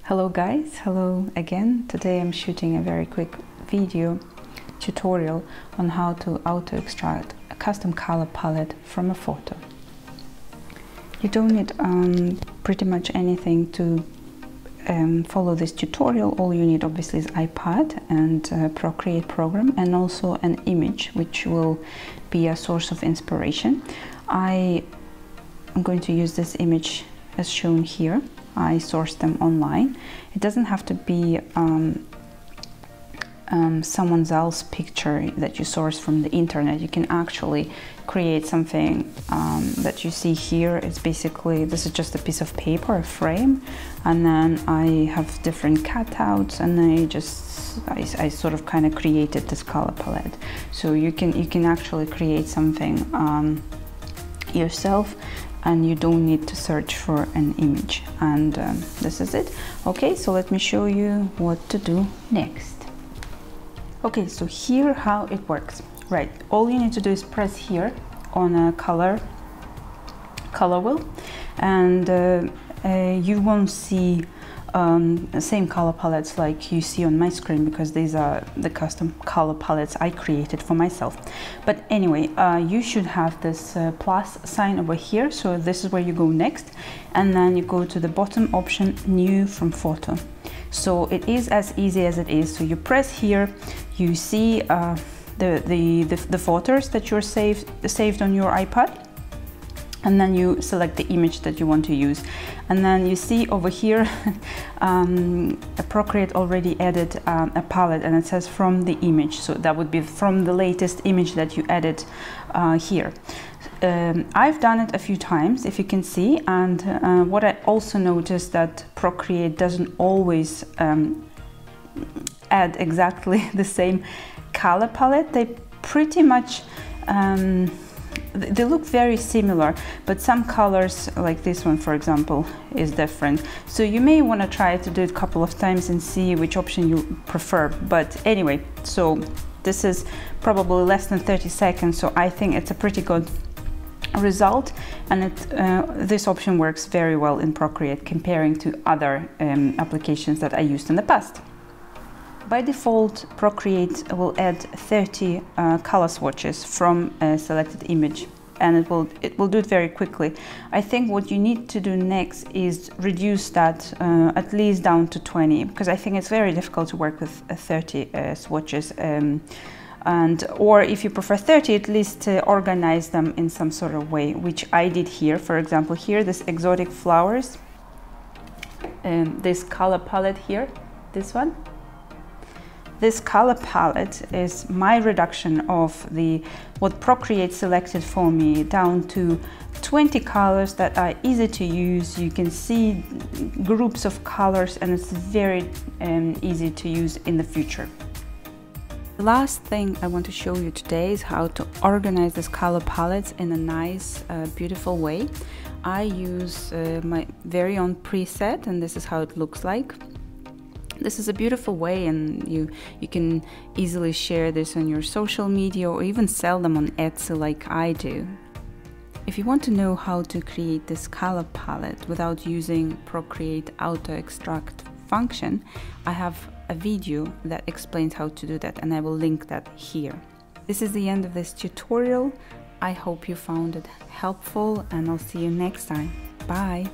Hello guys, hello again. Today I'm shooting a very quick video tutorial on how to auto extract a custom color palette from a photo. You don't need pretty much anything to follow this tutorial. All you need obviously is iPad and Procreate program, and also an image which will be a source of inspiration. I am going to use this image as shown here. I sourced them online. It doesn't have to be someone else's picture that you source from the internet. You can actually create something that you see here. It's basically, this is just a piece of paper, a frame, and then I have different cutouts, and I sort of kind of created this color palette. So you can actually create something yourself, and you don't need to search for an image. And this is it. Okay, so let me show you what to do next. Okay, so here how it works. Right, all you need to do is press here on a color wheel, and you won't see the same color palettes like you see on my screen, because these are the custom color palettes I created for myself. But anyway, you should have this plus sign over here, so this is where you go next, and then you go to the bottom option, new from photo. So it is as easy as it is. So you press here, you see the photos that you're saved on your iPad, and then you select the image that you want to use. And then you see over here, Procreate already added a palette, and it says from the image. So that would be from the latest image that you added here. I've done it a few times, if you can see, and what I also noticed that Procreate doesn't always add exactly the same color palette. They pretty much they look very similar, but some colors, like this one for example, is different. So you may want to try to do it a couple of times and see which option you prefer. But anyway, so this is probably less than 30 seconds, so I think it's a pretty good result, and this option works very well in Procreate comparing to other applications that I used in the past. By default, Procreate will add 30 color swatches from a selected image, and it will do it very quickly. I think what you need to do next is reduce that at least down to 20, because I think it's very difficult to work with 30 swatches. Or if you prefer 30, at least organize them in some sort of way, which I did here. For example, here, this exotic flowers, this color palette here, this one. This color palette is my reduction of what Procreate selected for me down to 20 colors that are easy to use. You can see groups of colors, and it's very easy to use in the future. The last thing I want to show you today is how to organize these color palettes in a nice, beautiful way. I use my very own preset, and this is how it looks like. This is a beautiful way, and you can easily share this on your social media, or even sell them on Etsy like I do. If you want to know how to create this color palette without using Procreate auto extract function, I have a video that explains how to do that, and I will link that here. This is the end of this tutorial. I hope you found it helpful, and I'll see you next time. Bye!